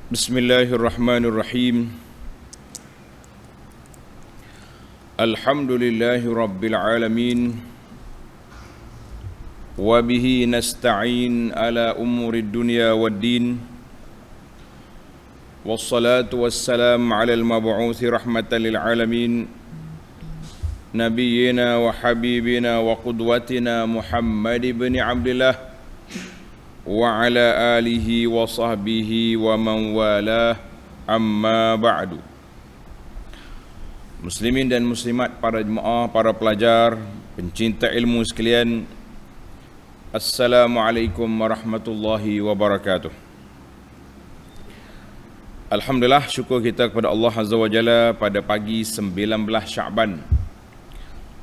Bismillahirrahmanirrahim. Alhamdulillahi rabbil alamin. Wa bihi nasta'in ala umuri dunya waddin. Wassalatu wassalam ala al-mab'uthi rahmatan lil alamin. Nabiyyina wa habibina wa qudwatina Muhammad ibn Abdullah wa ala alihi wa sahbihi wa man walah, amma ba'du. Muslimin dan muslimat, para jemaah, para pelajar, pencinta ilmu sekalian, Assalamualaikum warahmatullahi wabarakatuh. Alhamdulillah, syukur kita kepada Allah Azza wa Jalla pada pagi 19 Sya'ban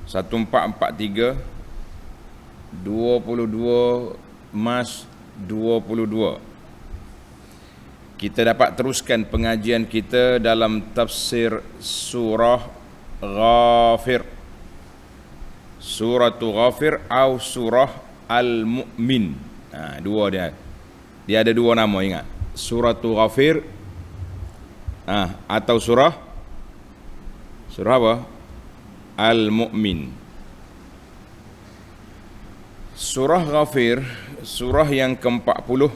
1443 22 Mac 22, kita dapat teruskan pengajian kita dalam tafsir surah Ghafir, Suratul Ghafir atau surah Al-Mu'min. Dua dia ada dua nama, ingat, Suratul Ghafir atau surah apa? Al-Mu'min. Surah Ghafir, surah yang ke-40,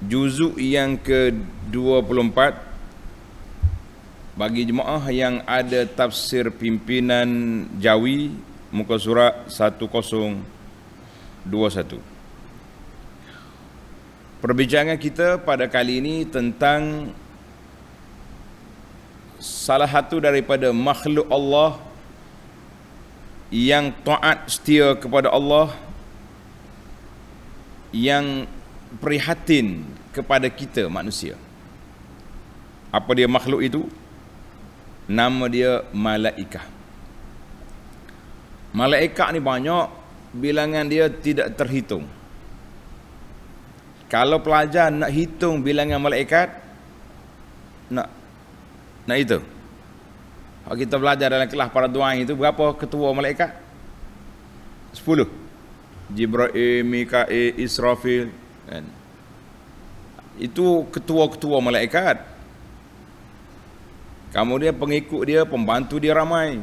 juzuk yang ke-24. Bagi jemaah yang ada tafsir pimpinan Jawi, muka surat 1021. Perbincangan kita pada kali ini tentang salah satu daripada makhluk Allah yang taat setia kepada Allah, yang prihatin kepada kita manusia. Apa dia makhluk itu? Nama dia malaikah. Malaikah ni banyak, bilangan dia tidak terhitung. Kalau pelajar nak hitung bilangan malaikat, nak hitung. Kalau kita belajar dalam kelas paraduan itu, berapa ketua malaikat? 10. Jibril, Mikail, Israfil, kan? Itu ketua-ketua malaikat. Kemudian pengikut dia, pembantu dia ramai.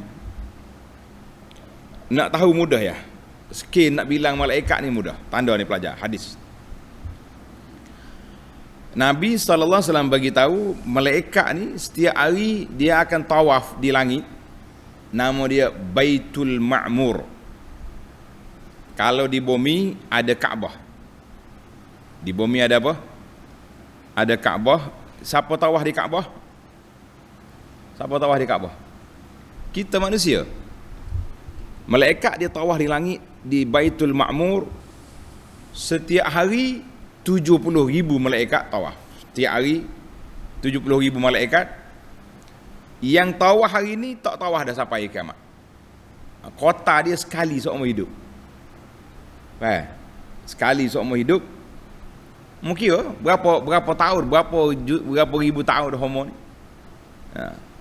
Nak tahu mudah ya? Sikit nak bilang malaikat ni mudah. Tanda ni pelajar hadis. Nabi SAW bagi tahu malaikat ni setiap hari dia akan tawaf di langit. Nama dia Baitul Ma'mur. Kalau di bumi ada Kaabah. Di bumi ada apa? Ada Kaabah. Siapa tawaf di Kaabah? Siapa tawaf di Kaabah? Kita manusia. Malaikat dia tawaf di langit, di Baitul Ma'mur. Setiap hari 70,000 malaikat tawaf. Setiap hari 70,000 malaikat. Yang tawaf hari ni tak tawaf dah sampai kiamat. Kota dia sekali seumur hidup. Sekali seumur hidup. Mungkin berapa tahun, berapa ribu tahun dah homo ni.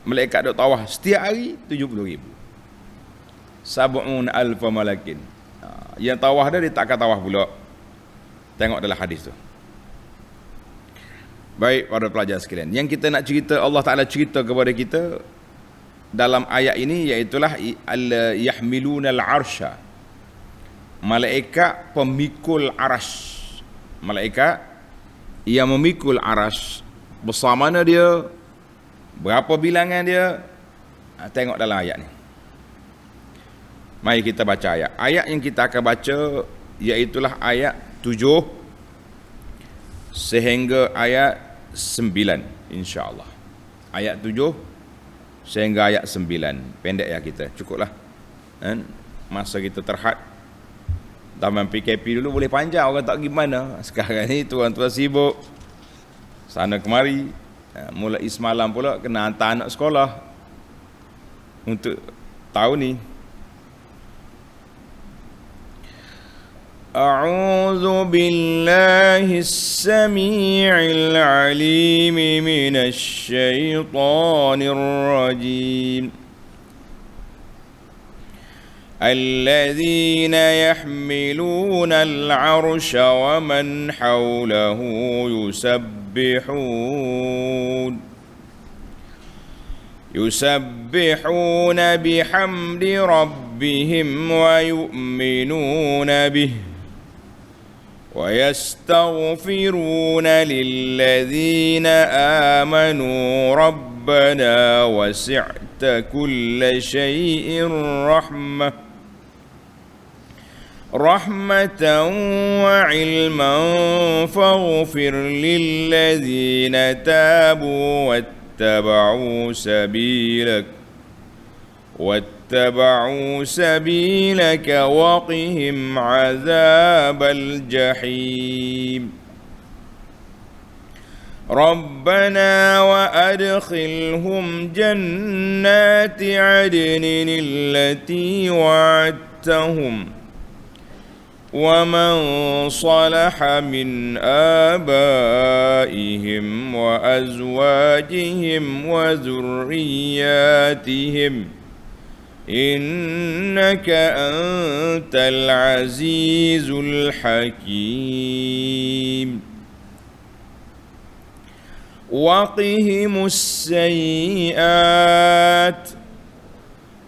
Malaikat duk tawaf setiap hari 70,000. Sab'un alfa malakin. Yang tawaf dia tak akan tawaf pula. Tengok dalam hadis tu. Baik para pelajar sekalian, yang kita nak cerita, Allah Ta'ala cerita kepada kita dalam ayat ini, iaitulah yahmilunal arsha, malaikat pemikul arash. Malaikat yang memikul arash. Bersamana dia, berapa bilangan dia? Tengok dalam ayat ni. Mari kita baca ayat. Ayat yang kita akan baca iaitulah ayat 7 sehingga ayat 9, insya-Allah. Ayat 7 sehingga ayat 9. Pendek ya kita, cukuplah. Masa kita terhad. Zaman PKP dulu boleh panjang, orang tak pergi mana. Sekarang ni tuan-tuan sibuk sana kemari. Mulai semalam pula kena hantar anak sekolah untuk tahun ni. أعوذ بالله السميع العليم من الشيطان الرجيم الذين يحملون العرش ومن حوله يسبحون بحمد ربهم ويؤمنون به ويستغفرون للذين آمنوا ربنا وسعت كل شيء رحمة وعلما فاغفر للذين تابوا واتبعوا سبيلك وقهم عذاب الجحيم ربنا وأدخلهم جنات عدن التي وعدتهم ومن صلح من آبائهم وأزواجهم وذرياتهم إنك أنت العزيز الحكيم وقهم السيئات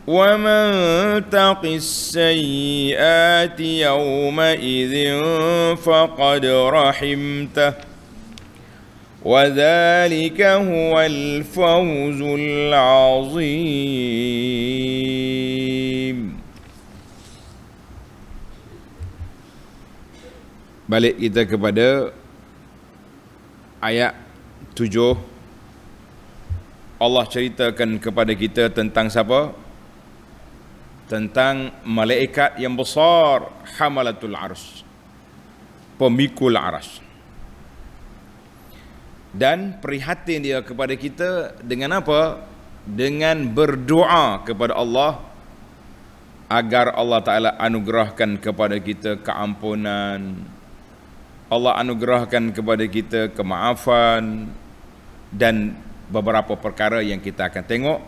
ومن تق السيئات يومئذ فقد رحمته وذلك هو الفوز العظيم. Balik kita kepada ayat 7. Allah ceritakan kepada kita tentang siapa? Tentang malaikat yang besar, hamalatul arsy, pemikul arsy. Dan prihatin dia kepada kita dengan apa? Dengan berdoa kepada Allah agar Allah Ta'ala anugerahkan kepada kita keampunan, Allah anugerahkan kepada kita kemaafan, dan beberapa perkara yang kita akan tengok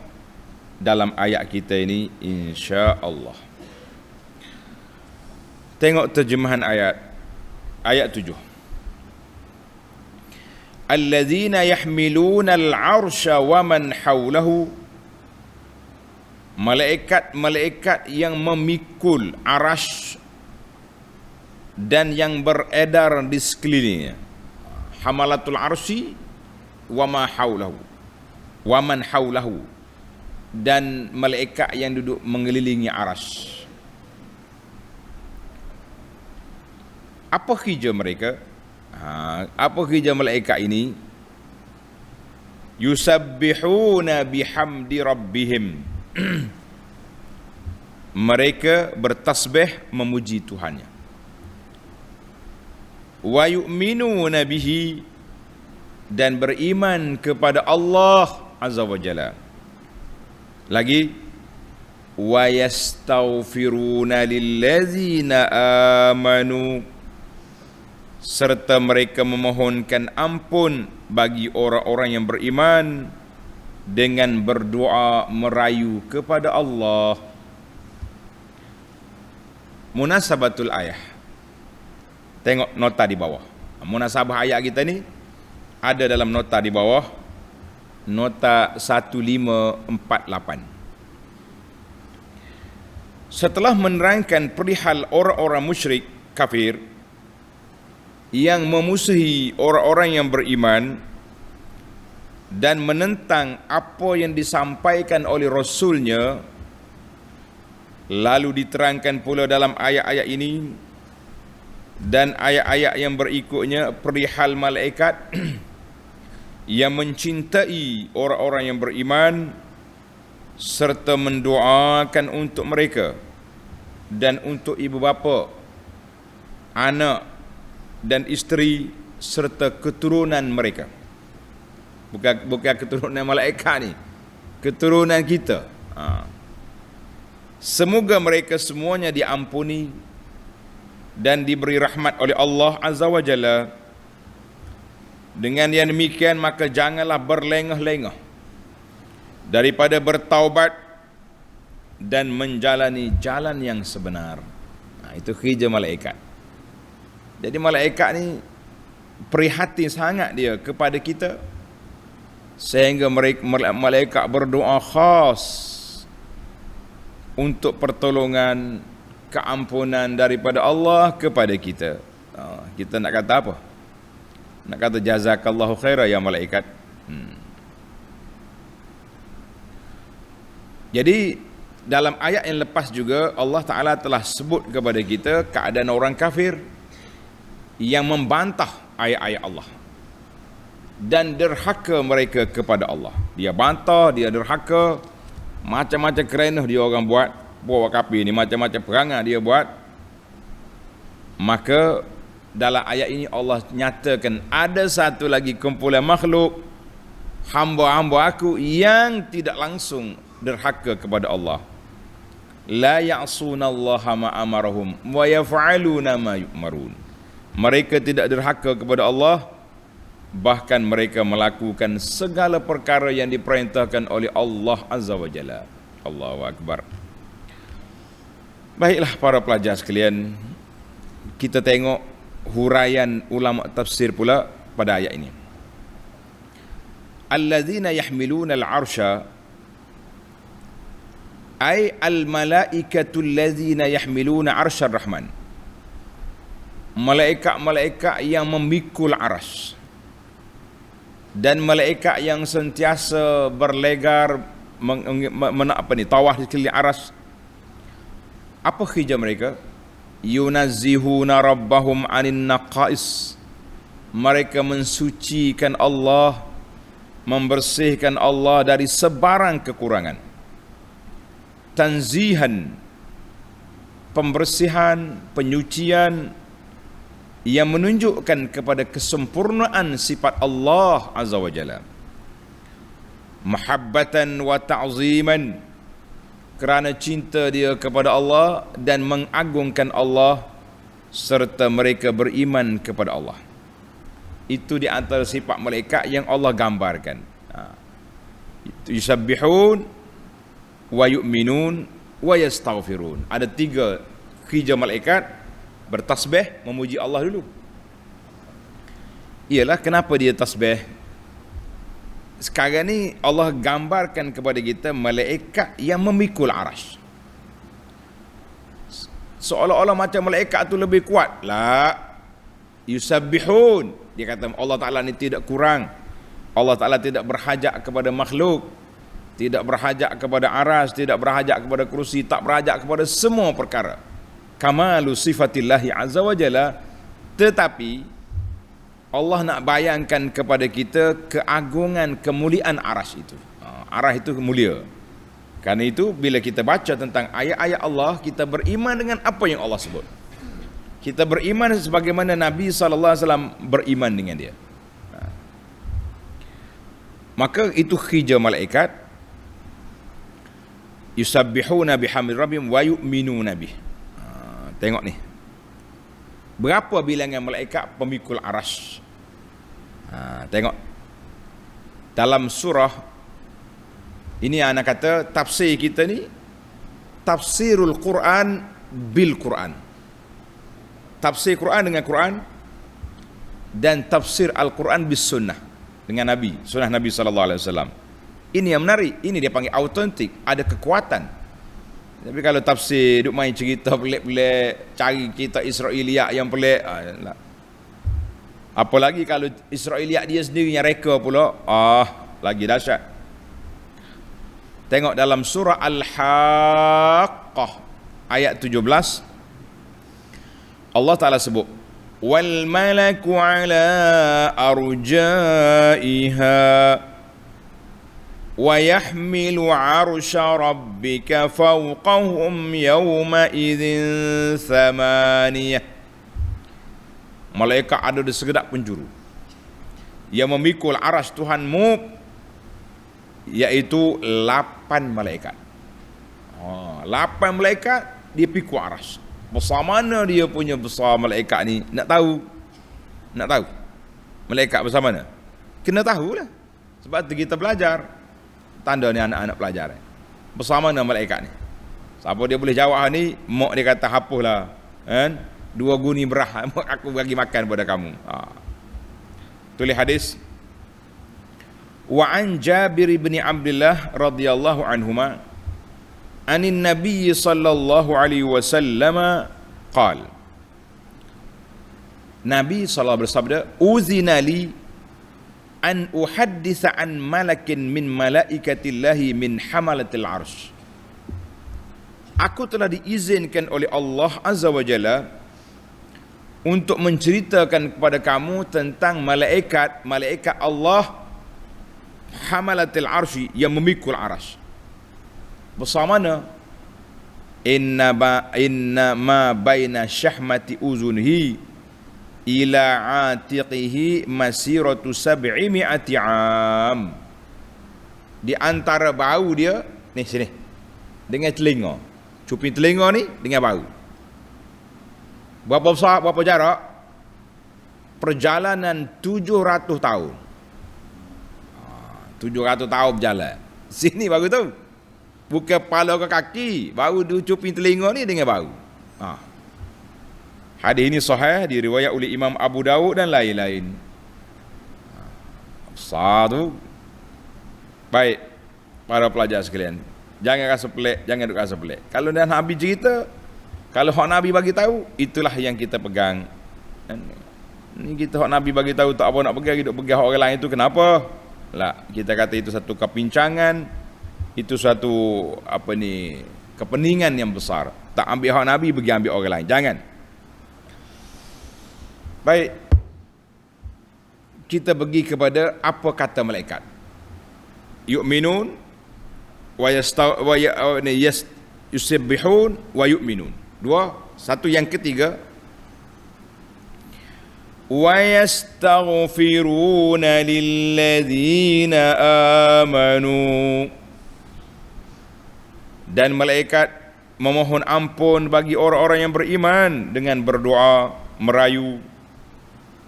dalam ayat kita ini insya-Allah. Tengok terjemahan ayat 7. Alladzina yahmiluna al-'arsya wa man hawlahu, malaikat-malaikat yang memikul arasy dan yang beredar di sekelilingnya. Hamalatul arsy wa ma hawlahu, wa man hawlahu, dan malaikat yang duduk mengelilingi arasy. Apa kerja mereka? Apa kerja malaikat ini? Yusabbihuna bihamdi rabbihim. Mereka bertasbih memuji Tuhannya. Wa yu'minuna bihi, dan beriman kepada Allah Azza wa Jalla. Lagi, wa yastaghfiruna lillazina amanu, serta mereka memohonkan ampun bagi orang-orang yang beriman dengan berdoa merayu kepada Allah. Munasabatul ayah. Tengok nota di bawah. Munasabah ayat kita ni ada dalam nota di bawah, nota 1548. Setelah menerangkan perihal orang-orang musyrik kafir yang memusuhi orang-orang yang beriman dan menentang apa yang disampaikan oleh Rasulnya, lalu diterangkan pula dalam ayat-ayat ini dan ayat-ayat yang berikutnya perihal malaikat yang mencintai orang-orang yang beriman serta mendoakan untuk mereka dan untuk ibu bapa, anak dan isteri serta keturunan mereka. Bukan keturunan malaikat ni, keturunan kita. Semoga mereka semuanya diampuni dan diberi rahmat oleh Allah Azza wa Jalla. Dengan yang demikian maka janganlah berlengah-lengah daripada bertaubat dan menjalani jalan yang sebenar. Itu kerja malaikat. Jadi malaikat ni prihatin sangat dia kepada kita, sehingga malaikat berdoa khas untuk pertolongan, keampunan daripada Allah kepada kita. Kita nak kata apa? Nak kata jazakallahu khaira ya malaikat. Jadi dalam ayat yang lepas juga Allah Ta'ala telah sebut kepada kita keadaan orang kafir yang membantah ayat-ayat Allah dan derhaka mereka kepada Allah. Dia bantah, dia derhaka, macam-macam kerenah dia orang buat kafir ni, macam-macam perangai dia buat. Maka dalam ayat ini Allah nyatakan ada satu lagi kumpulan makhluk, hamba-hamba aku yang tidak langsung derhaka kepada Allah. La ya'sunallaha ma amarahum wa yaf'aluna ma yu'marun. Mereka tidak derhaka kepada Allah, bahkan mereka melakukan segala perkara yang diperintahkan oleh Allah Azza wa Jalla. Allahu Akbar. Baiklah para pelajar sekalian, kita tengok huraian ulama tafsir pula pada ayat ini. Alladzina yahmiluna al-'arsha ay al-malaikatu alladzina yahmiluna 'arsyar rahman. Malaikat-malaikat yang memikul aras dan malaikat yang sentiasa berlegar tawaf di sekeliling aras. Apa kerja mereka? Yunazzihuna rabbahum 'anin naqais. Mereka mensucikan Allah, membersihkan Allah dari sebarang kekurangan. Tanzihan, pembersihan, penyucian yang menunjukkan kepada kesempurnaan sifat Allah Azza wa Jalla. Mahabbatan wa ta'ziman, kerana cinta dia kepada Allah dan mengagungkan Allah, serta mereka beriman kepada Allah. Itu di antara sifat malaikat yang Allah gambarkan. Yusabbihun wa yu'minun wa yastaghfirun. Ada 3 kerja malaikat: bertasbih, memuji Allah dulu. Ialah kenapa dia tasbih? Sekarang ni Allah gambarkan kepada kita malaikat yang memikul arasy. Seolah-olah macam malaikat tu lebih kuat. La, yusabbihun. Dia kata Allah Ta'ala ni tidak kurang. Allah Ta'ala tidak berhajat kepada makhluk, tidak berhajat kepada aras, tidak berhajat kepada kerusi, tak berhajat kepada semua perkara. Kamalu sifatillahi azza wa jalla. Tetapi Allah nak bayangkan kepada kita keagungan, kemuliaan aras itu. Aras itu mulia. Karena itu bila kita baca tentang ayat-ayat Allah, kita beriman dengan apa yang Allah sebut. Kita beriman sebagaimana Nabi SAW beriman dengan dia. Maka itu kerja malaikat. Yusabbihuna bihamdi rabbihim wa yu'minuna bih. Tengok ni. Berapa bilangan malaikat pemikul arasy? Tengok. Dalam surah ini anak kata tafsir kita ni tafsirul Quran bil Quran. Tafsir Quran dengan Quran, dan tafsir Al-Quran bis sunnah, dengan Nabi, sunnah Nabi SAW. Ini yang menarik. Ini dia panggil autentik, ada kekuatan. Tapi kalau tafsir duk main cerita pelik-pelik, cari kitab Israiliyat yang pelik, apalagi kalau Israiliyat dia sendiri yang reka pula, lagi dahsyat. Tengok dalam surah Al-Haqqah ayat 17, Allah Ta'ala sebut, wal malaku ala arjaiha wa yahmilu arsha rabbika fawqahum yawma idzin thamaniyah. Malaikat ada di segedap penjuru yang memikul aras Tuhanmu, iaitu 8 malaikat. 8 malaikat dia pikul aras. Besar mana dia punya besar malaikat ni? Nak tahu? Nak tahu? Malaikat besar mana? Kena tahulah. Sebab tu kita belajar. Tanda ni anak-anak pelajar. Besar mana malaikat ni? Siapa dia boleh jawab ni, mak dia kata hapuslah. Kan? 2 guni berah aku bagi makan pada kamu. Tulis hadis. Wa an Jabir bin Abdullah radhiyallahu anhuma anin Nabi sallallahu alaihi wasallam qala. Nabi sallallahu bersabda, "Uzina li an uhadditha an malakin min malaikatillahi min hamalatil arsh." Aku telah diizinkan oleh Allah Azza wa Jalla untuk menceritakan kepada kamu tentang malaikat Allah hamalatil arshi yang memikul arasy. Bersama mana? Inna ma baina syahmati uzunhi ila atiqihi masiratu 700 am. Di antara bau dia ni sini dengan telinga. Cuping telinga ni dengan bau. Berapa besar, berapa jarak? Perjalanan 700 tahun. 700 tahun berjalan. Sini baru tu. Bukan kepala ke kaki, bau di cuping telinga ni dengan bau. Hadis ini sahih diriwayat oleh Imam Abu Dawud dan lain-lain. Besar tu. Baik, para pelajar sekalian. Jangan rasa pelik, jangan duk rasa pelik. Kalau dah Nabi cerita, kalau hak Nabi bagi tahu, itulah yang kita pegang. Ni kita hak Nabi bagi tahu tak apa nak pegang, duk pegang orang lain itu kenapa? Lah, kita kata itu satu kepincangan, itu satu kepeningan yang besar. Tak ambil hak Nabi, pergi ambil orang lain. Jangan. Baik. Kita pergi kepada apa kata malaikat. Yu'minun wa yusabbihun wa yu'minun. 2. Satu yang ketiga, wa yastaghfiruna lilladzina amanu. Dan malaikat memohon ampun bagi orang-orang yang beriman dengan berdoa, merayu.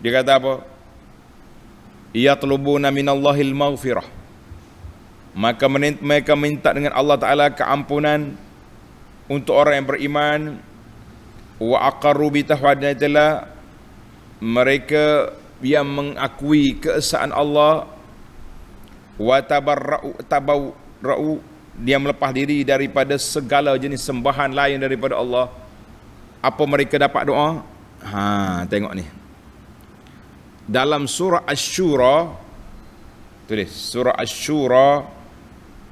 Dia kata apa? Yatlubuna minallahil maghfirah. Maka mereka minta dengan Allah Ta'ala keampunan untuk orang yang beriman. Wa aqarru bi tawhidillah. Mereka yang mengakui keesaan Allah. Wa tabarra'u, dia melepas diri daripada segala jenis sembahan lain daripada Allah. Apa mereka dapat doa? Tengok ni. Dalam surah Asy-Syura, tulis surah Asy-Syura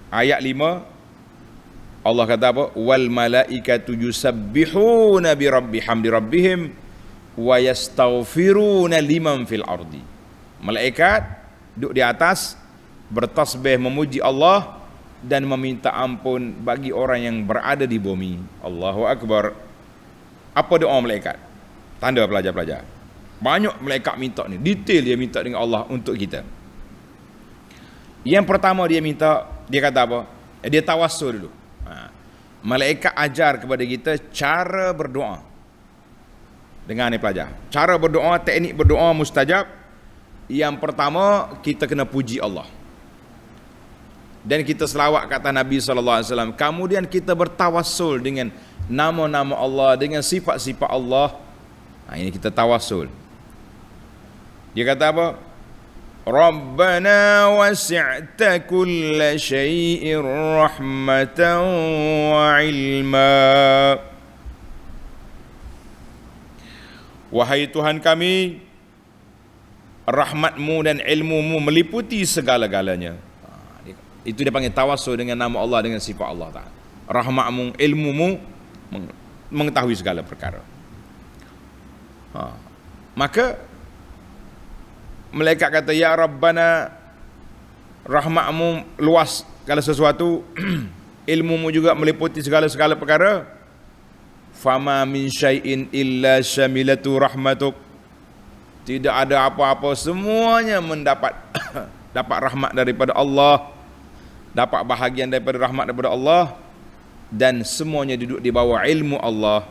ayat 5, Allah kata apa? Wal malaikatu yusabbihuna bi rabbihim wa yastaghfiruna liman fil ardi. Malaikat duduk di atas bertasbih memuji Allah dan meminta ampun bagi orang yang berada di bumi. Allahu Akbar. Apa doa malaikat? Tanda pelajar-pelajar. Banyak malaikat minta ni, detail dia minta dengan Allah untuk kita. Yang pertama dia minta, dia kata apa? Dia tawassul dulu. Malaikat ajar kepada kita cara berdoa. Dengar ni pelajar. Cara berdoa, teknik berdoa mustajab. Yang pertama, kita kena puji Allah. Dan kita selawat kata Nabi SAW. Kemudian kita bertawassul dengan nama-nama Allah, dengan sifat-sifat Allah. Ini kita tawassul. Dia kata apa? Rabbana wasi'ta kulla syai'in rahmatan wa ilma. Wahai Tuhan kami, rahmatmu dan ilmumu meliputi segala-galanya. Itu dia panggil tawassul dengan nama Allah, dengan sifat Allah Ta'ala. Rahmatmu, ilmumu mengetahui segala perkara. Maka malaikat kata, ya Rabbana, rahmatmu luas segala sesuatu, ilmumu juga meliputi segala-segala perkara. Fama min syai'in illa syamilatu rahmatuk. Tidak ada apa-apa, semuanya mendapat dapat rahmat daripada Allah, dapat bahagian daripada rahmat daripada Allah, dan semuanya duduk di bawah ilmu Allah.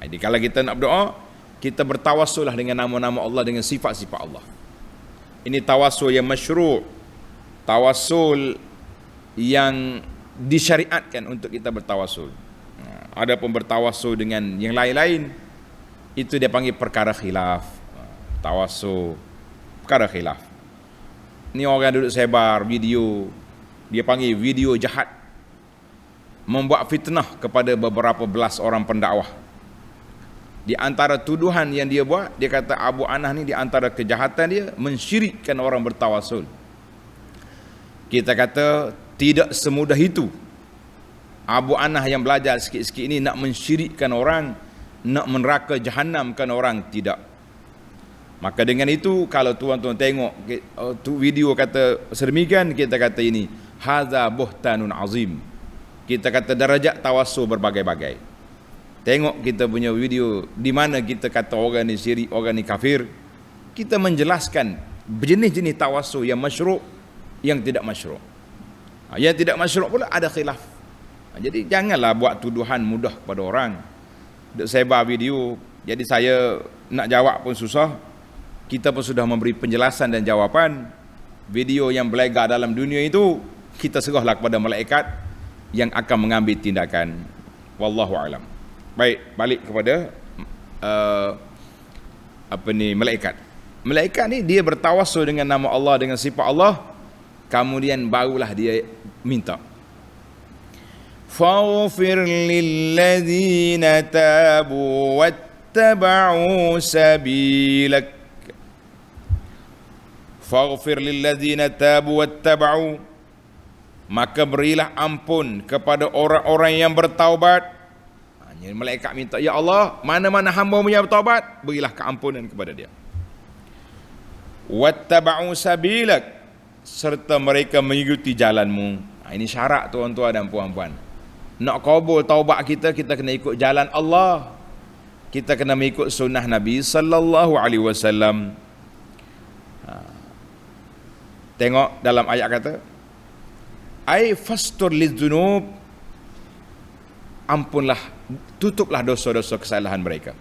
Jadi kalau kita nak berdoa, kita bertawassullah dengan nama-nama Allah, dengan sifat-sifat Allah. Ini tawassul yang masyru', tawassul yang disyariatkan untuk kita bertawasul. Adapun bertawasul dengan yang lain-lain, itu dia panggil perkara khilaf. Tawasul perkara khilaf. Ni orang duduk sebar video, dia panggil video jahat, membuat fitnah kepada beberapa belas orang pendakwah. Di antara tuduhan yang dia buat, dia kata Abu Anah ni di antara kejahatan dia mensyirikkan orang bertawasul. Kita kata tidak semudah itu. Abu Anah yang belajar sikit-sikit ini nak mensyirikkan orang, nak meneraka jahanamkan orang, tidak. Maka dengan itu, kalau tuan-tuan tengok tu video kata sedemikian, kita kata ini hadza buhtanun azim. Kita kata darajat tawasul berbagai-bagai. Tengok kita punya video di mana kita kata orang ni syirik, orang ni kafir. Kita menjelaskan jenis-jenis tawasul yang masyru', yang tidak masyru'. Yang tidak masyru' pula ada khilaf. Jadi janganlah buat tuduhan mudah kepada orang. Duk sebar video, jadi saya nak jawab pun susah. Kita pun sudah memberi penjelasan dan jawapan. Video yang beledar dalam dunia itu, kita serahlah kepada malaikat yang akan mengambil tindakan. Wallahu alam. Baik, balik kepada malaikat. Malaikat ni dia bertawasul dengan nama Allah, dengan sifat Allah, kemudian barulah dia minta. Faghfir lilladzina tabu wattaba'u sabilak. Faghfir lilladzina tabu wattaba'u, maka berilah ampun kepada orang-orang yang bertaubat. Hanya malaikat minta, ya Allah, mana-mana hamba-Mu yang bertaubat, berilah keampunan kepada dia. Wattaba'u sabilak, serta mereka mengikuti jalan-Mu. Ini syarat tuan-tuan dan puan-puan. Nak kabul taubat kita, kita kena ikut jalan Allah. Kita kena mengikut sunnah Nabi sallallahu alaihi wasallam. Tengok dalam ayat kata, ai fastur lidzunub, ampunlah, tutuplah dosa-dosa kesalahan mereka.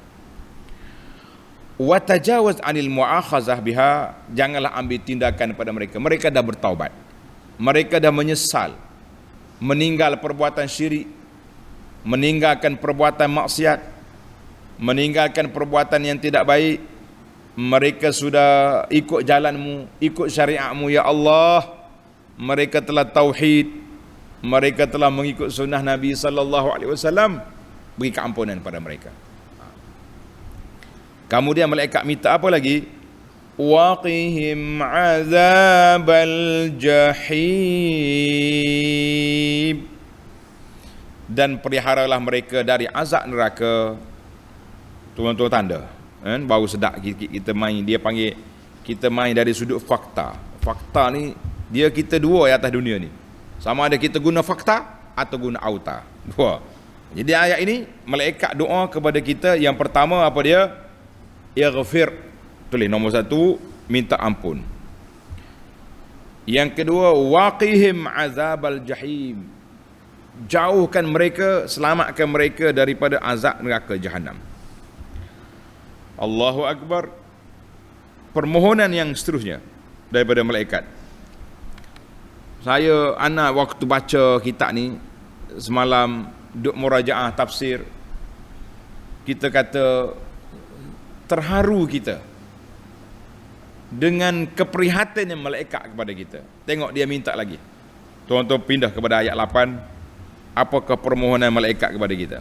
Wa tajawaz anil mu'akhazah biha, janganlah ambil tindakan pada mereka. Mereka dah bertaubat, mereka dah menyesal, meninggal perbuatan syirik, meninggalkan perbuatan maksiat, meninggalkan perbuatan yang tidak baik. Mereka sudah ikut jalan-Mu, ikut syariat-Mu, ya Allah. Mereka telah tauhid, mereka telah mengikut sunnah Nabi sallallahu alaihi wasallam. Beri keampunan pada mereka. Kemudian malaikat minta apa lagi? Waqihim azabal jahim, dan peliharalah mereka dari azab neraka. Tuan-tuan tanda, baru sedap kita main. Dia panggil kita main dari sudut fakta. Fakta ni dia kita dua di atas dunia ni. Sama ada kita guna fakta atau guna auta. Dua. Jadi ayat ini malaikat doa kepada kita. Yang pertama apa dia? Ighfir. Tulis nombor satu, minta ampun. Yang kedua, waqihim azabal jahim, jauhkan mereka, selamatkan mereka daripada azab neraka jahanam. Allahu Akbar. Permohonan yang seterusnya daripada malaikat. Anak waktu baca kitab ni semalam, duk murajaah tafsir, kita kata terharu kita dengan keprihatinan malaikat kepada kita. Tengok dia minta lagi. Tuan-tuan pindah kepada ayat 8. Apakah permohonan malaikat kepada kita?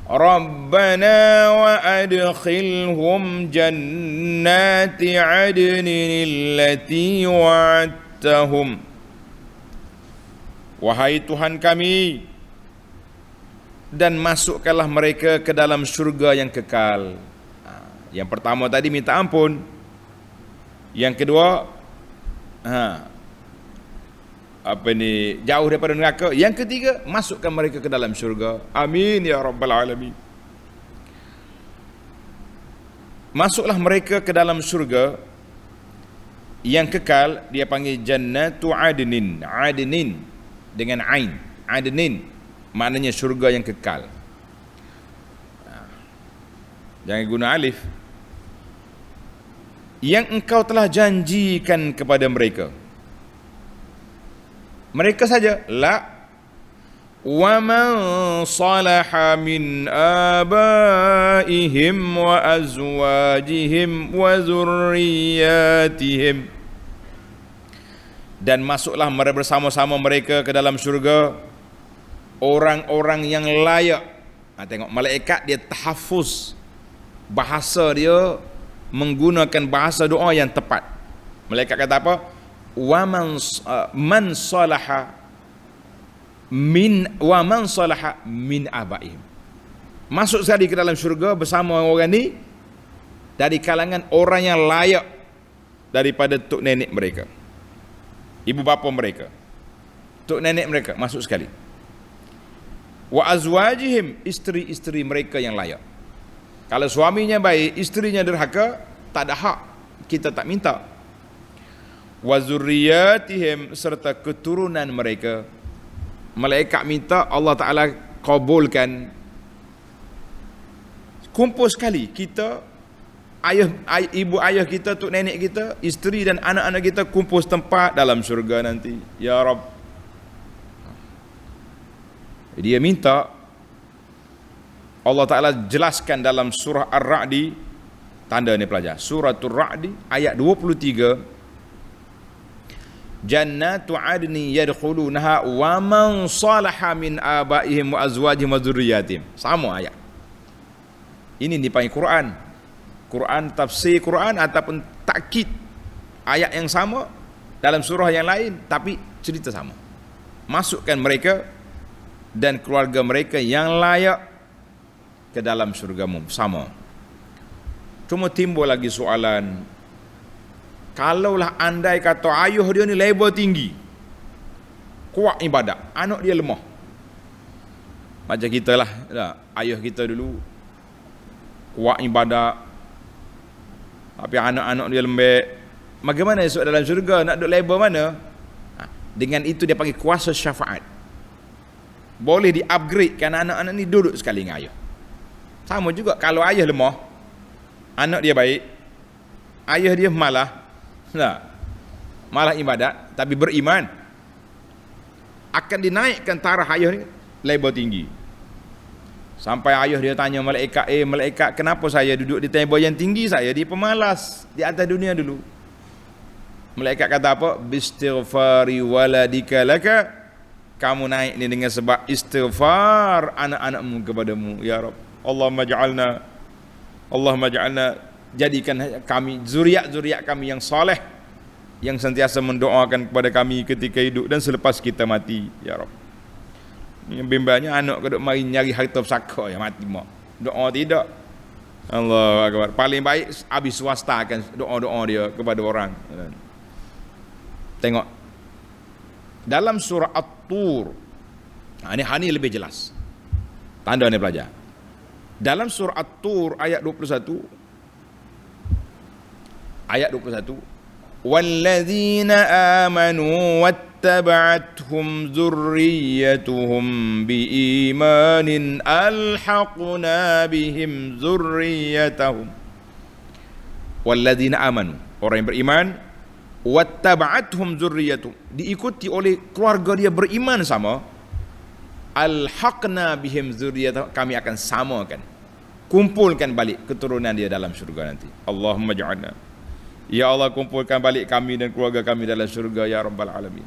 Rabbana wa adkhilhum jannati adnin allati wa'adtahum. Wahai Tuhan kami, dan masukkanlah mereka ke dalam syurga yang kekal. Yang pertama tadi minta ampun. Yang kedua, jauh daripada neraka. Yang ketiga, masukkan mereka ke dalam syurga. Amin ya rabbal alamin. Masuklah mereka ke dalam syurga yang kekal. Dia panggil jannatu adnin. Adnin dengan ain. Adnin maknanya syurga yang kekal. Jangan guna alif. Yang engkau telah janjikan kepada mereka. Mereka saja. La. Wa man salaha min abaihim wa azwajihim wa zurriyatihim. Dan masuklah bersama-sama mereka ke dalam syurga orang-orang yang layak. Tengok malaikat dia tahafuz, bahasa dia menggunakan bahasa doa yang tepat. Malaikat kata apa? Wa man salaha min abaihim. Masuk sekali ke dalam syurga bersama orang ni dari kalangan orang yang layak daripada tok nenek mereka, ibu bapa mereka, tok nenek mereka masuk sekali. Wa azwajihim, isteri-isteri mereka yang layak. Kalau suaminya baik, isterinya derhaka, tak ada hak, kita tak minta. Wa zurriyatihim, serta keturunan mereka. Malaikat minta, Allah Ta'ala kabulkan. Kumpul sekali kita, ibu ayah kita, tok nenek kita, isteri dan anak-anak kita kumpul setempat dalam syurga nanti. Ya Rabb. Dia minta, Allah Ta'ala jelaskan dalam surah Ar-Ra'di, tanda ni pelajar, suratul Ra'di ayat 23, Jannatu adni yadkhulunaha wa man salaha min abaihim wa azwajihim wa dzurriyyatihim. Sama ayat. Ini dipanggil Quran. Quran tafsir Quran ataupun takkid ayat yang sama dalam surah yang lain tapi cerita sama. Masukkan mereka dan keluarga mereka yang layak ke dalam syurgamu sama. Cuma timbul lagi soalan, kalaulah andai kata ayah dia ni level tinggi, kuat ibadat, anak dia lemah. Macam kita lah, ayah kita dulu kuat ibadat, tapi anak-anak dia lembek. Bagaimana esok dalam syurga nak duduk level mana? Dengan itu dia panggil kuasa syafaat. Boleh di-upgradekan anak-anak ni duduk sekali dengan ayah. Sama juga kalau ayah lemah, anak dia baik, ayah dia malah ibadat tapi beriman, akan dinaikkan taraf ayah ni level tinggi. Sampai ayah dia tanya malaikat, malaikat, kenapa saya duduk di table yang tinggi? Saya di pemalas di atas dunia dulu. Malaikat kata apa? Bistighfari waladika laka. Kamu naik ni dengan sebab istighfar anak-anakmu kepadamu. Ya Rabb, Allahumma ja'alna, jadikan kami, zuriat-zuriat kami yang soleh, yang sentiasa mendoakan kepada kami ketika hidup dan selepas kita mati. Ya Rabb. Yang bimbangnya anak keduk mari nyari harta pusaka ya mati mak. Doa tidak. Allahu akbar. Paling baik habis swasta kan doa-doa dia kepada orang. Tengok dalam surah At-Tur. Ini lebih jelas. Tanda ni pelajar. Dalam surah At-Tur ayat 21, walladzina amanu wattaba'athum dzurriyyatuhum biimanin alhaqna bihim dzurriyyatahum. Walladzina amanu, orang yang beriman, wattaba'athum dzurriyyatuhum, diikuti oleh keluarga dia beriman sama, alhaqna bihim dzurriyyatahum, kami akan samakan, kumpulkan balik keturunan dia dalam syurga nanti. Allahumma ja'alna, ya Allah, kumpulkan balik kami dan keluarga kami dalam syurga ya Rabbal Alamin.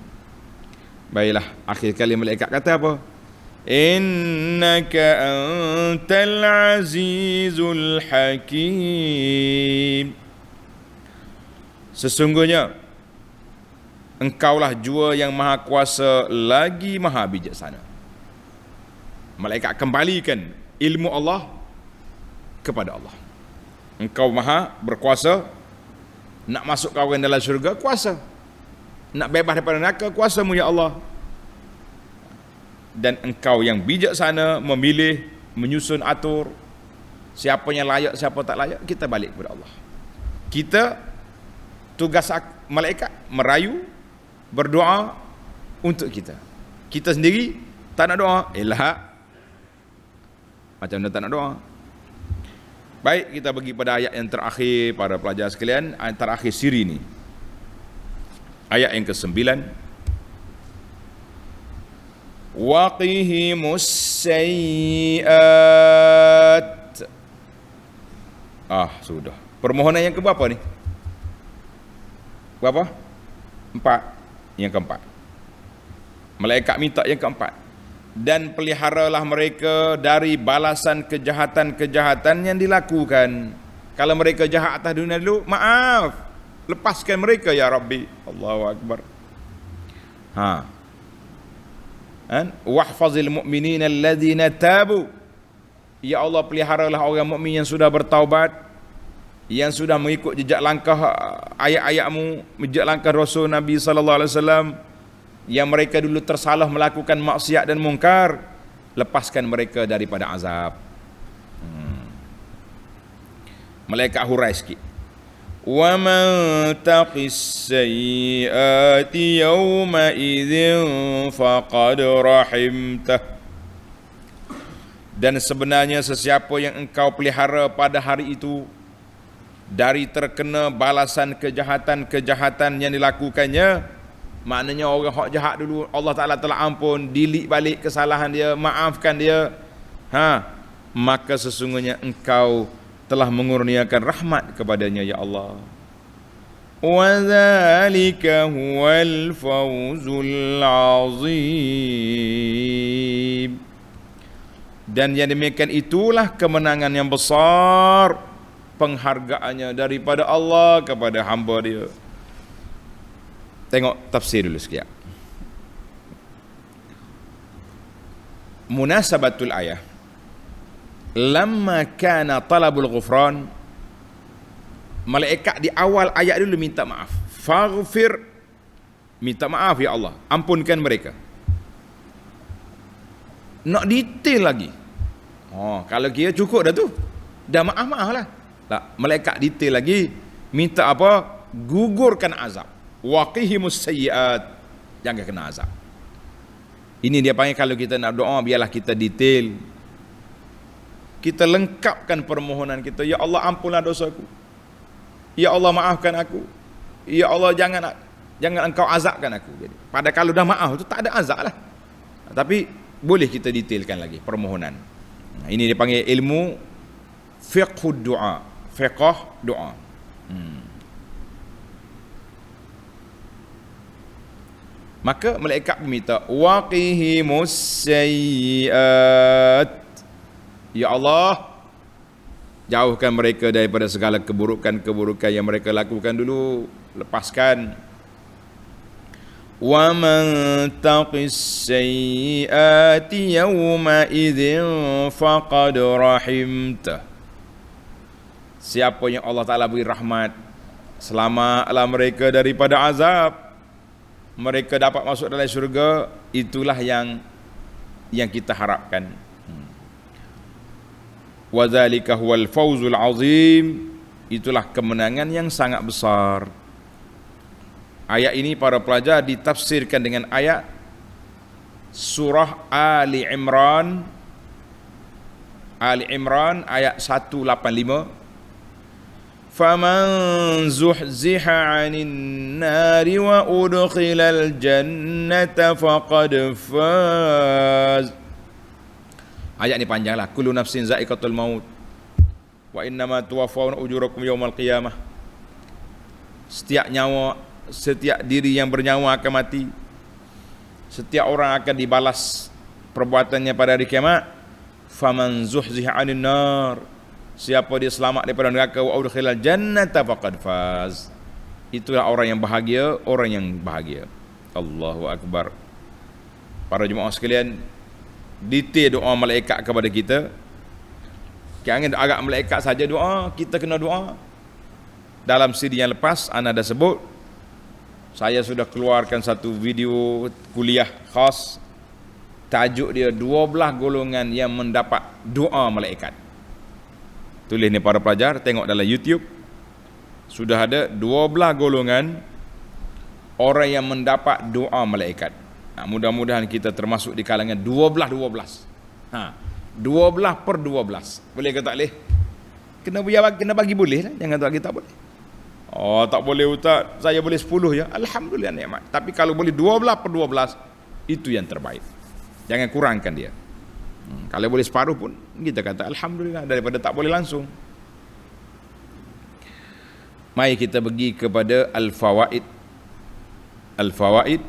Baiklah, akhir kali malaikat kata apa? Innaka antal azizul hakim. Sesungguhnya engkaulah jua yang maha kuasa lagi maha bijaksana. Malaikat kembalikan ilmu Allah kepada Allah. Engkau maha berkuasa, nak masuk kau dalam syurga, kuasa. Nak bebas daripada neraka, kuasamu ya Allah. Dan engkau yang bijaksana memilih, menyusun atur siapa yang layak, siapa tak layak. Kita balik kepada Allah. Kita tugas malaikat merayu, berdoa untuk kita. Kita sendiri tak nak doa, elak. Macam mana tak nak doa? Baik, kita pergi pada ayat yang terakhir para pelajar sekalian, ayat terakhir siri ni. Ayat yang ke-9. waqihimus sayyi'at. Sudah. Permohonan yang keberapa ni? Berapa? 4. Yang keempat. Malaikat minta yang keempat. Dan peliharalah mereka dari balasan kejahatan-kejahatan yang dilakukan. Kalau mereka jahat atas dunia dulu, maaf, lepaskan mereka ya Rabbi. Allahu Akbar. Wahfazil mu'minina alladhina tabu. Ya Allah, peliharalah orang mukmin yang sudah bertaubat, yang sudah mengikut jejak langkah ayat-ayatmu, jejak langkah Rasul Nabi sallallahu alaihi wasallam, yang mereka dulu tersalah melakukan maksiat dan mungkar, lepaskan mereka daripada azab. Malaikat hurai sikit. Wa man taqis sayyiati yawma idzin faqad rahimtah. Dan sebenarnya sesiapa yang engkau pelihara pada hari itu dari terkena balasan kejahatan-kejahatan yang dilakukannya, maknanya orang hak jahat dulu Allah Ta'ala telah ampun, delete balik kesalahan dia, maafkan dia, maka sesungguhnya engkau telah mengurniakan rahmat kepadanya ya Allah. Wa dzalika huwal fawzul azim. Dan yang demikian itulah kemenangan yang besar, penghargaannya daripada Allah kepada hamba dia. Tengok tafsir dulu sekejap. Munasabatul ayah. Lamma kana talabul ghufran, malaikat di awal ayat dulu minta maaf. Faghfir, minta maaf ya Allah, ampunkan mereka. Nak detail lagi. Kalau kira cukup dah tu, dah maaf-maaf lah. Tak, malaikat detail lagi, minta apa? Gugurkan azab. Waqihimus sayyiat, jangan kena azab. Ini dia panggil kalau kita nak doa, biarlah kita detail. Kita lengkapkan permohonan kita. Ya Allah, ampunlah dosaku. Ya Allah, maafkan aku. Ya Allah, jangan engkau azabkan aku. Jadi, pada kalau dah maaf tu tak ada azab lah. Tapi boleh kita detailkan lagi permohonan. Ini dia panggil ilmu fiqhud du'a, fiqh doa. Maka malaikat meminta waqihimus sayyiat. Ya Allah, jauhkan mereka daripada segala keburukan-keburukan yang mereka lakukan dulu, lepaskan. Wa man taqis sayyiati yawma idzin faqad rahimtah. Siapa yang Allah Ta'ala beri rahmat, selamatlah mereka daripada azab, mereka dapat masuk dalam syurga. Itulah yang kita harapkan. Wa dzalika huwal fawzul azim. Itulah kemenangan yang sangat besar. Ayat ini para pelajar ditafsirkan dengan ayat surah Ali Imran. Ali Imran ayat 185. Faman zuhziha 'anil nari wa udkhilal jannata faqad faz. Ayat ni panjang lah. Kullu nafsin za'iqatul maut wa innama tuwaffawna ujurakum yaumal qiyamah. Setiap nyawa, setiap diri yang bernyawa akan mati. Setiap orang akan dibalas perbuatannya pada hari kiamat. Faman zuhziha 'anil nar, siapa dia selamat daripada neraka, wa udkhilal jannata faqad faz. Itulah orang yang bahagia, orang yang bahagia. Allahu Akbar. Para jemaah sekalian, detail doa malaikat kepada kita. Jangan agak malaikat saja doa, kita kena doa. Dalam CD yang lepas ana dah sebut, saya sudah keluarkan satu video kuliah khas, tajuk dia 12 golongan yang mendapat doa malaikat. Tulis ni para pelajar, tengok dalam YouTube. Sudah ada 12 golongan orang yang mendapat doa malaikat. Mudah-mudahan kita termasuk di kalangan 12. 12/12. Boleh ke tak boleh? Kena bagi boleh lah. Jangan tak bagi tak boleh. Tak boleh ustaz, saya boleh 10 ya. Alhamdulillah nikmat. Tapi kalau boleh 12/12, itu yang terbaik. Jangan kurangkan dia. Kalau boleh separuh pun kita kata alhamdulillah, daripada tak boleh langsung. Mari kita pergi kepada al-fawaid. Al-fawaid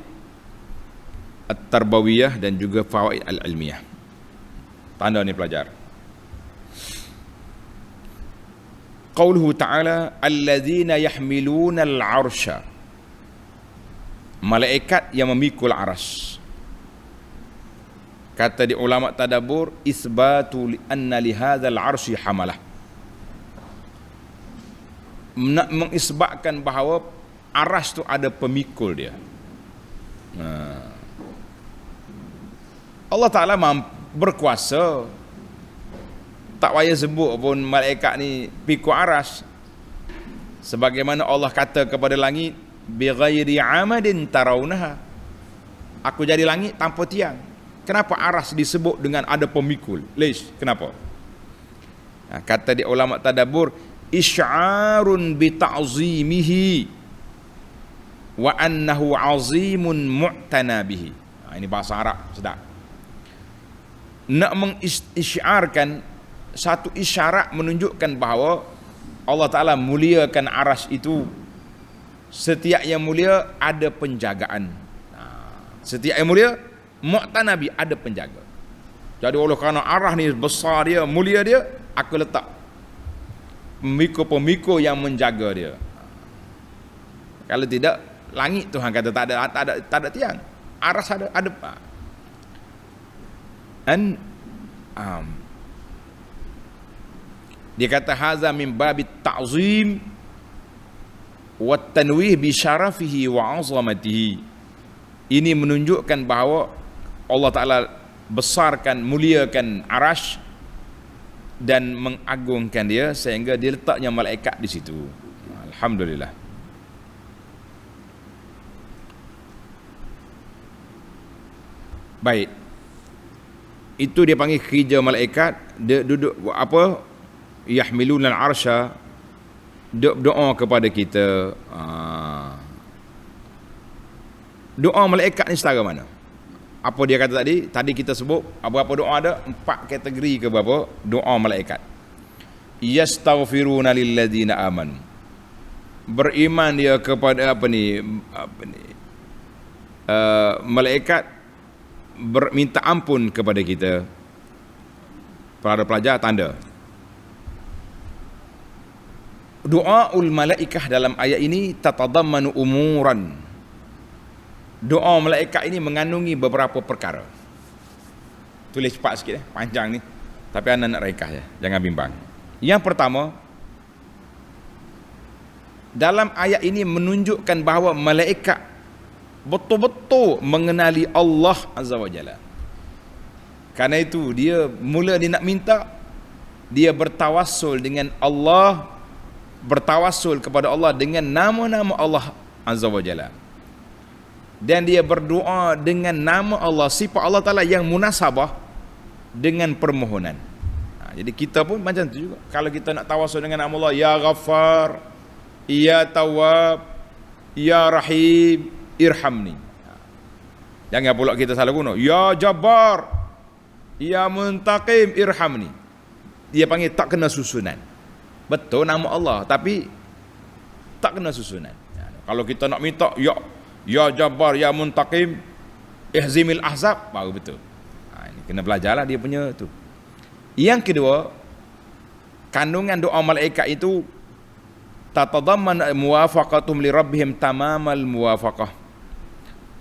at-tarbawiyah dan juga fawaid al-ilmiyah. Tanda ni pelajar. Qauluhu ta'ala alladzina yahmiluna al-'arsha. Malaikat yang memikul aras. Kata di ulama tadabbur, isbatu anna li hadzal 'arsy hamalah. Nak mengisbatkan bahawa aras tu ada pemikul dia. Allah Ta'ala berkuasa. Tak payah sebut pun malaikat ni pikul aras. Sebagaimana Allah kata kepada langit, bighairi amadin tarawunaha. Aku jadi langit tanpa tiang. Kenapa aras disebut dengan ada pemikul? Lish, kenapa? Kata di ulama tadabbur, isy'arun bi ta'zimihi wa annahu 'azimun mu'tana bihi. Ini bahasa Arab, sedap. Nak mengisyarkan satu isyarat menunjukkan bahawa Allah Ta'ala muliakan aras itu. Setiap yang mulia ada penjagaan. Setiap yang mulia mu'tanabi, ada penjaga. Jadi oleh kerana aras ni besar dia, mulia dia, aku letak pemikul-pemikul yang menjaga dia. Kalau tidak, langit Tuhan kata tak ada tiang. Aras ada. Dia kata haza min babit ta'zim wa tanwih bi syarafihi wa 'azamatihi. Ini menunjukkan bahawa Allah Ta'ala besarkan, muliakan arasy dan mengagungkan dia sehingga dia letaknya malaikat di situ. Alhamdulillah. Baik. Itu dia panggil kerja malaikat. Dia duduk apa? Yahmiluna al-arsha, doa kepada kita. Doa malaikat ni setara mana? Apa dia kata tadi? Tadi kita sebut berapa doa ada? 4 kategori ke berapa doa malaikat. Yastaghfiruna lilladzina amanu. Beriman dia kepada malaikat minta ampun kepada kita. Para pelajar tanda. Doaul malaikah dalam ayat ini tatadammanu umuran. Doa malaikat ini mengandungi beberapa perkara. Tulis cepat sikit panjang ni. Tapi anda nak rekah ya, jangan bimbang. Yang pertama, dalam ayat ini menunjukkan bahawa malaikat betul-betul mengenali Allah Azza wa Jalla. Karena itu dia mula dia nak minta, dia bertawassul dengan Allah, bertawassul kepada Allah dengan nama-nama Allah Azza wa Jalla. Dan dia berdoa dengan nama Allah, sifat Allah Ta'ala yang munasabah dengan permohonan. Jadi kita pun macam tu juga. Kalau kita nak tawassul dengan nama Allah, Ya Ghaffar, Ya Tawwab, Ya Rahim, Irhamni. Jangan pula kita salah guna, Ya Jabbar, Ya Muntaqim, Irhamni. Dia panggil tak kena susunan. Betul nama Allah, tapi tak kena susunan. Kalau kita nak minta Ya Jabbar, Ya Muntaqim, Ihzimil Ahzab, baru betul. Ini kena belajarlah dia punya tu. Yang kedua, kandungan doa malaikat itu tatadamman muwafaqatum li rabbihim tamamal muwafaqah.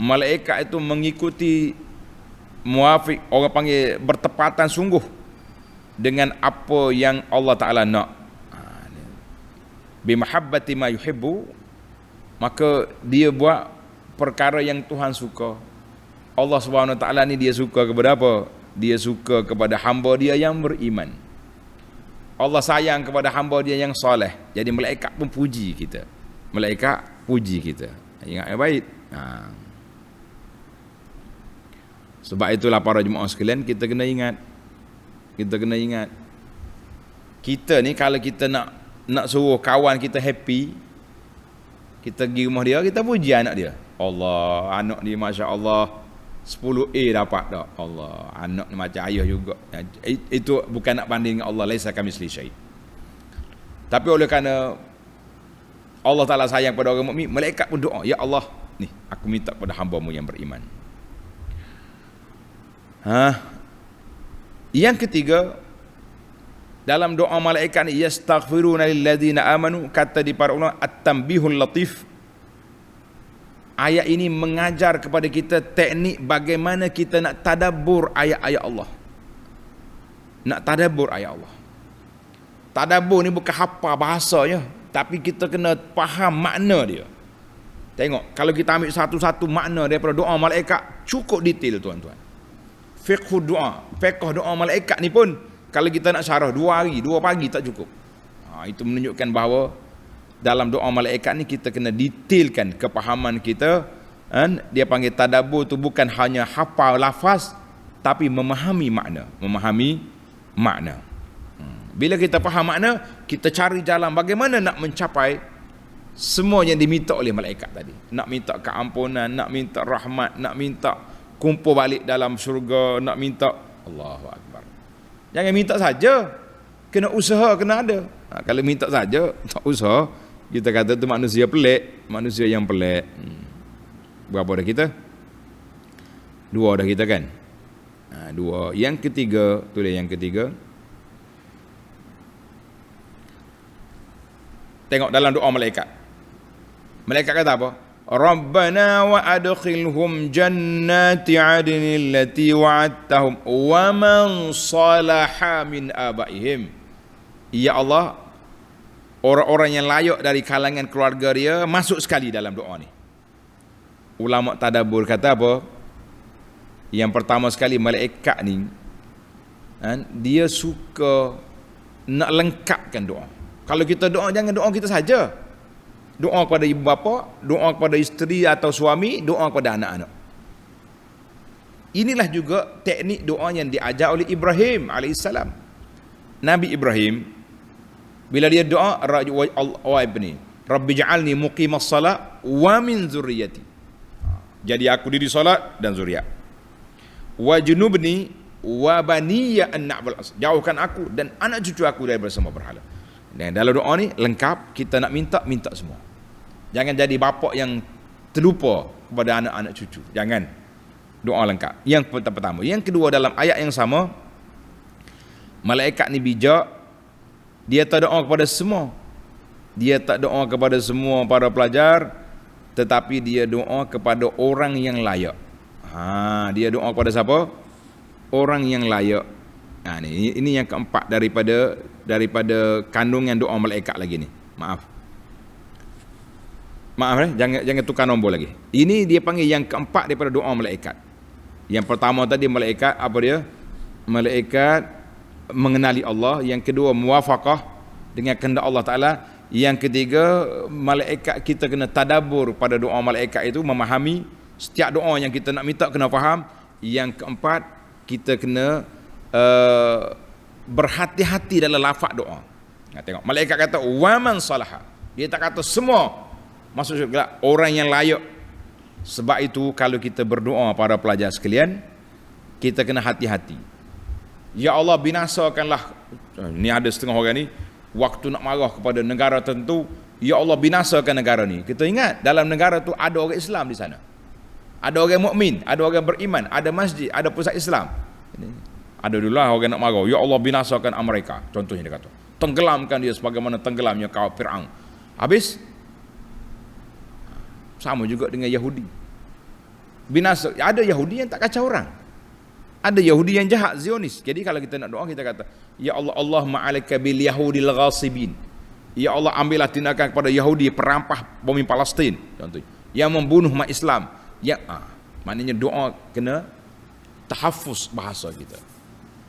Malaikat itu mengikuti muwafiq, orang panggil bertepatan sungguh dengan apa yang Allah Ta'ala nak. Bimahabbati ma yuhibbu, maka dia buat perkara yang Tuhan suka. Allah Subhanahu Wa Ta'ala ni dia suka kepada apa? Dia suka kepada hamba dia yang beriman. Allah sayang kepada hamba dia yang soleh. Jadi malaikat pun puji kita. Malaikat puji kita. Ingat yang baik. Sebab itulah para jemaah sekalian, kita kena ingat. Kita ni kalau kita nak suruh kawan kita happy, kita pergi rumah dia, kita puji anak dia. Allah, anak dia Masya Allah, 10A dapat dah. Allah, anak ni macam ayah juga. Itu bukan nak banding dengan Allah, laisa kamitsli syai'. Tapi oleh kerana Allah Ta'ala sayang pada orang mukmin, malaikat pun doa, ya Allah, ni aku minta kepada hamba-Mu yang beriman. Yang ketiga, dalam doa malaikat ni, yastaghfiruna lilladzina amanu, kata di para ulama at-tanbihul latif. Ayat ini mengajar kepada kita teknik bagaimana kita nak tadabbur ayat-ayat Allah. Nak tadabbur ayat Allah. Tadabbur ni bukan hafal bahasanya, tapi kita kena faham makna dia. Tengok, kalau kita ambil satu-satu makna daripada doa malaikat, cukup detail tuan-tuan. Fiqh doa malaikat ni pun, kalau kita nak syarah 2 hari, 2 pagi tak cukup. Itu menunjukkan bahawa dalam doa malaikat ni kita kena detailkan kepahaman kita. Dia panggil tadabbur tu bukan hanya hafal lafaz, tapi memahami makna. Bila kita faham makna, kita cari jalan bagaimana nak mencapai semua yang diminta oleh malaikat tadi. Nak minta keampunan, nak minta rahmat, nak minta kumpul balik dalam syurga, nak minta Allahu Akbar. Jangan minta saja, kena usaha, kena ada. Kalau minta saja tak usaha, kita kata tu manusia pelik, manusia yang pelik. Berapa dah kita? 2 dah kita kan? 2. Yang ketiga, tulis yang ketiga. Tengok dalam doa malaikat. Malaikat kata apa? Rabbana wa adkhilhum jannati adnin allati wa'adtahum wa man salaha min abaihim. Ya Allah, orang-orang yang layak dari kalangan keluarga dia masuk sekali dalam doa ni. Ulama tadabbur kata apa? Yang pertama sekali, malaikat ni dia suka nak lengkapkan doa. Kalau kita doa, jangan doa kita saja. Doa kepada ibu bapa, doa kepada isteri atau suami, doa kepada anak-anak. Inilah juga teknik doa yang diajar oleh Ibrahim alaihissalam. Nabi Ibrahim, bila dia doa, Rabbi ja'alni muqimas salat wa min zurriyati. Jadi aku diri salat dan zuriat. Wa junubni wa baniya an na'bal asnam. Jauhkan aku dan anak cucu aku dari bersembah berhala. Dan dalam doa ni lengkap, kita nak minta semua. Jangan jadi bapa yang terlupa kepada anak-anak cucu. Jangan. Doa lengkap. Yang pertama. Yang kedua, dalam ayat yang sama, malaikat ni bijak. Dia tak doa kepada semua. Dia tak doa kepada semua para pelajar, tetapi dia doa kepada orang yang layak. Dia doa kepada siapa? Orang yang layak. Ini yang keempat daripada kandungan doa malaikat lagi ni. Maaf jangan tukar nombor lagi. Ini dia panggil yang keempat daripada doa malaikat. Yang pertama tadi malaikat apa dia? Malaikat mengenali Allah. Yang kedua, muwafaqah dengan kehendak Allah Ta'ala. Yang ketiga, malaikat kita kena tadabbur pada doa malaikat itu, memahami setiap doa yang kita nak minta kena faham. Yang keempat, kita kena berhati-hati dalam lafaz doa. Tengok, malaikat kata waman salaha. Dia tak kata semua masuk syurga, orang yang layak. Sebab itu kalau kita berdoa para pelajar sekalian, kita kena hati-hati. Ya Allah, binasakanlah. Ni ada setengah orang ni waktu nak marah kepada negara tertentu, ya Allah binasakan negara ni. Kita ingat dalam negara tu ada orang Islam di sana. Ada orang mukmin, ada orang beriman, ada masjid, ada pusat Islam. Ada dulu lah orang nak marah, ya Allah binasakan Amerika. Contohnya dia kata, tenggelamkan dia sebagaimana tenggelamnya kaum Fir'aun. Habis sama juga dengan Yahudi. Binasa, ada Yahudi yang tak kacau orang. Ada Yahudi yang jahat, Zionis. Jadi kalau kita nak doa, kita kata, ya Allah, Allahumma alaka bil yahudil ghasibin. Ya Allah, ambillah tindakan kepada Yahudi perampah bumi Palestin, contohnya, yang membunuh umat Islam. Maknanya doa kena tahafuz bahasa kita.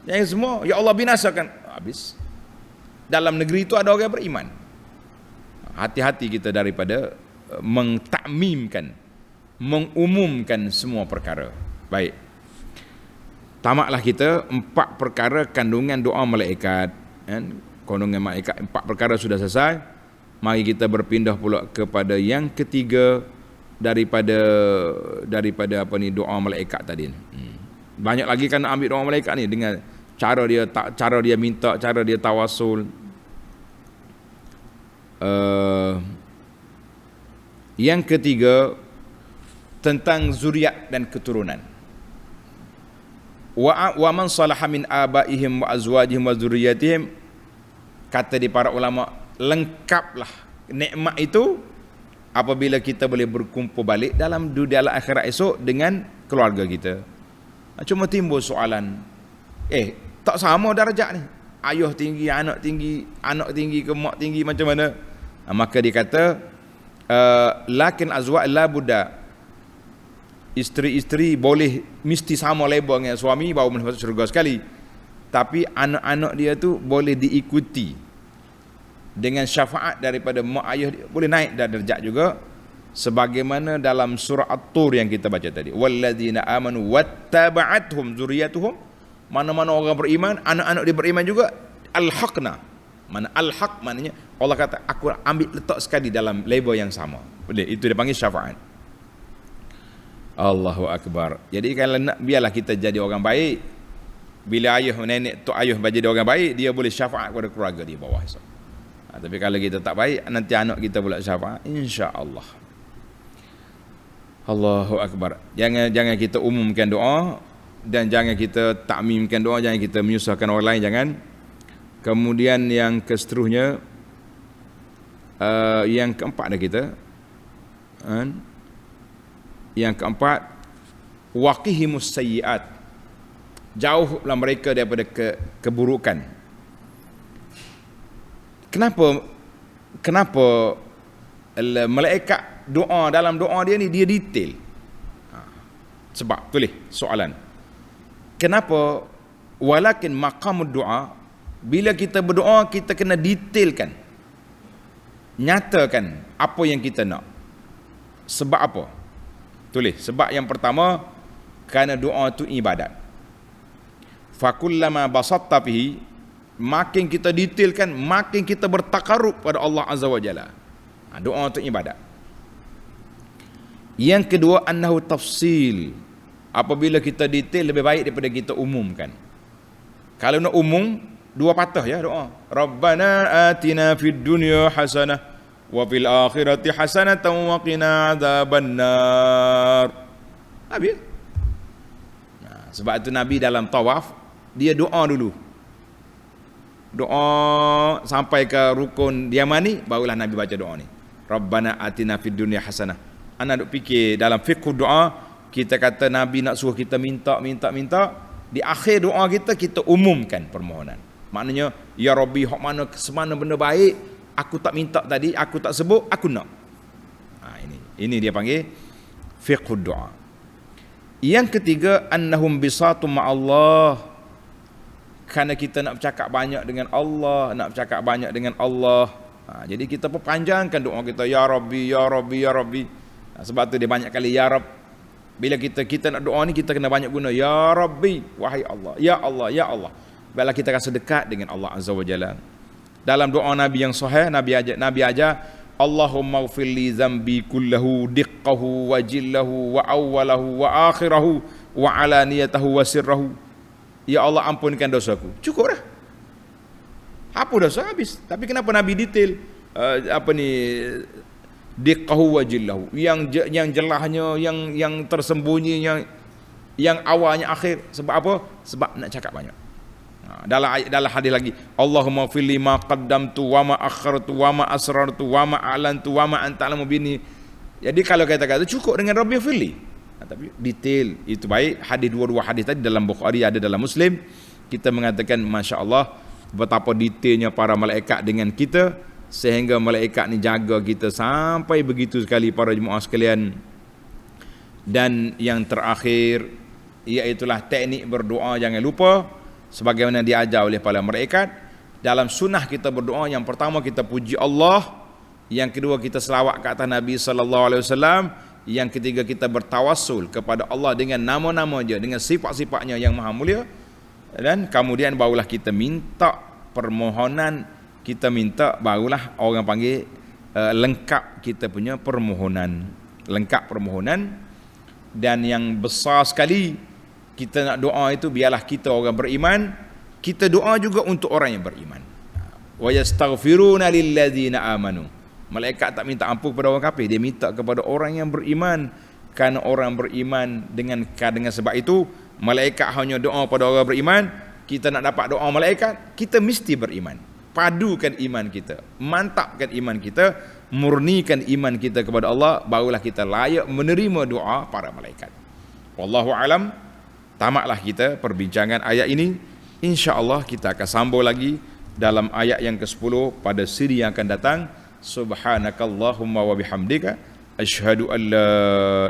Yang semua, ya Allah binasakan. Habis. Dalam negeri itu ada orang beriman. Hati-hati kita daripada mengtakmimkan, mengumumkan semua perkara. Baik. Tamaklah kita 4 perkara kandungan doa malaikat. Kandungan malaikat 4 perkara sudah selesai. Mari kita berpindah pula kepada yang ketiga, daripada apa ni, doa malaikat tadi. Banyak lagi kan nak ambil doa malaikat ni dengan cara dia minta, cara dia tawasul. Yang ketiga tentang zuriat dan keturunan. Wa man salaha min abaihim wa azwajihim wa dzurriyyatihim, kata di para ulama, lengkaplah nikmat itu apabila kita boleh berkumpul balik dalam akhirat esok dengan keluarga kita. Cuma timbul soalan, tak sama darjat ni, ayah tinggi, anak tinggi ke mak tinggi, macam mana? Maka dia kata lakin azwaj la budda, isteri-isteri boleh mesti sama lebar dengan suami baru masuk syurga sekali, tapi anak-anak dia tu boleh diikuti dengan syafaat daripada mak ayah dia, boleh naik darjat juga, sebagaimana dalam surah At-Tur yang kita baca tadi, walladzina amanu wattaba'athum dzurriyyatuhum, mana-mana orang beriman, anak-anak dia beriman juga, alhaqna, mana alhaq maknanya Allah kata aku ambil letak sekali dalam label yang sama, boleh, itu dia panggil syafaat. Allahu akbar. Jadi kalau nak, biarlah kita jadi orang baik, bila ayah nenek tok ayah jadi orang baik, dia boleh syafaat kepada keluarga di bawah. Tapi kalau kita tak baik, nanti anak kita pula syafaat, insya-Allah. Allahu akbar. Jangan kita umumkan doa, dan jangan kita takmimkan doa, jangan kita menyusahkan orang lain, jangan. Kemudian yang seterusnya, yang keempat dah kita. Yang keempat, waqihimus sayyiat, jauhlah mereka daripada keburukan. Kenapa malaikat doa, dalam doa dia ni dia detail? Sebab tulis soalan, kenapa walakin maqamud doa, bila kita berdoa kita kena detailkan, nyatakan apa yang kita nak. Sebab apa? Tulis sebab yang pertama, kerana doa itu ibadat. Fakullama basatta fihi, makin kita detailkan, makin kita bertakarub pada Allah Azza wa Jalla. Doa itu ibadat. Yang kedua, annahu tafsil, apabila kita detail lebih baik daripada kita umumkan. Kalau nak umum, dua patah ya doa, Rabbana atina fid dunya hasanah wa fil akhirati hasanatan wa qina adzabannar. Habis. Sebab itu Nabi dalam tawaf dia doa dulu. Doa sampai ke rukun Yamani, barulah Nabi baca doa ni. Rabbana atina fid dunya hasanah. Ana duk fikir dalam fiqh doa, kita kata Nabi nak suruh kita minta, di akhir doa kita umumkan permohonan. Maknanya, ya Rabbi, hak mana semana benda baik, aku tak minta tadi, aku tak sebut, aku nak. Ini dia panggil fiqh doa. Yang ketiga, annahum bisatum ma'allah, kerana kita nak bercakap banyak dengan Allah, jadi kita perpanjangkan doa kita, ya Rabbi, ya Rabbi, ya Rabbi. Sebab tu dia banyak kali ya Rabb. Bila kita nak doa ni, kita kena banyak guna ya Rabbi, wahai Allah, ya Allah, ya Allah. Bila kita rasa dekat dengan Allah Azza wa Jalla. Dalam doa Nabi yang sahih, Nabi ajar, Allahumma ighfirli zambi kullahu diqqahu wa jillahu wa awwalahu wa akhirahu wa alaniyatahu wa sirrahu. Ya Allah, ampunkan dosaku. Cukup dah. Hapus dosa, habis. Tapi kenapa Nabi detail diqqahu wa jillahu, yang jelahnya, yang tersembunyi, yang awalnya akhir. Sebab apa? Sebab nak cakap banyak. Dalam hadis lagi, Allahumma fili ma qaddamtu wa ma akhartu wa ma asrartu wa ma a'lantu wa ma anta alamu bini. Jadi kalau kata-kata cukup dengan Rabbi fili. Tapi detail itu baik. Hadis dua hadis tadi dalam Bukhari, ada dalam Muslim. Kita mengatakan masya-Allah betapa detailnya para malaikat dengan kita, sehingga malaikat ni jaga kita sampai begitu sekali para jemaah sekalian. Dan yang terakhir, iaitulah teknik berdoa, jangan lupa sebagaimana diajar oleh para malaikat. Dalam sunnah kita berdoa, yang pertama kita puji Allah, yang kedua kita selawat ke atas Nabi sallallahu alaihi wasallam, yang ketiga kita bertawassul kepada Allah dengan nama-nama dia, dengan sifat-sifatnya yang maha mulia, dan kemudian barulah kita minta permohonan, barulah orang panggil lengkap kita punya permohonan. lengkap permohonan. Dan yang besar sekali, kita nak doa itu biarlah kita orang beriman, kita doa juga untuk orang yang beriman. Wa yastaghfiruna lilladzina amanu. Malaikat tak minta ampun kepada orang kafir, dia minta kepada orang yang beriman. Kerana orang beriman, dengan sebab itu malaikat hanya doa pada orang beriman. Kita nak dapat doa malaikat, kita mesti beriman. Padukan iman kita, mantapkan iman kita, murnikan iman kita kepada Allah, barulah kita layak menerima doa para malaikat. Wallahu alam. Tamatlah kita perbincangan ayat ini. Insya-Allah kita akan sambung lagi dalam ayat yang ke-10 pada siri yang akan datang. Subhanakallahumma wa bihamdika asyhadu an la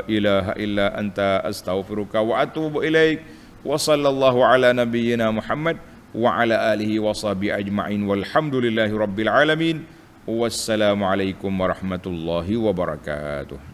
ilaha illa anta astaghfiruka wa atubu ilaik. Wa sallallahu ala nabiyyina Muhammad wa ala alihi wa sahbihi ajma'in walhamdulillahi rabbil alamin. Wassalamu alaikum warahmatullahi wabarakatuh.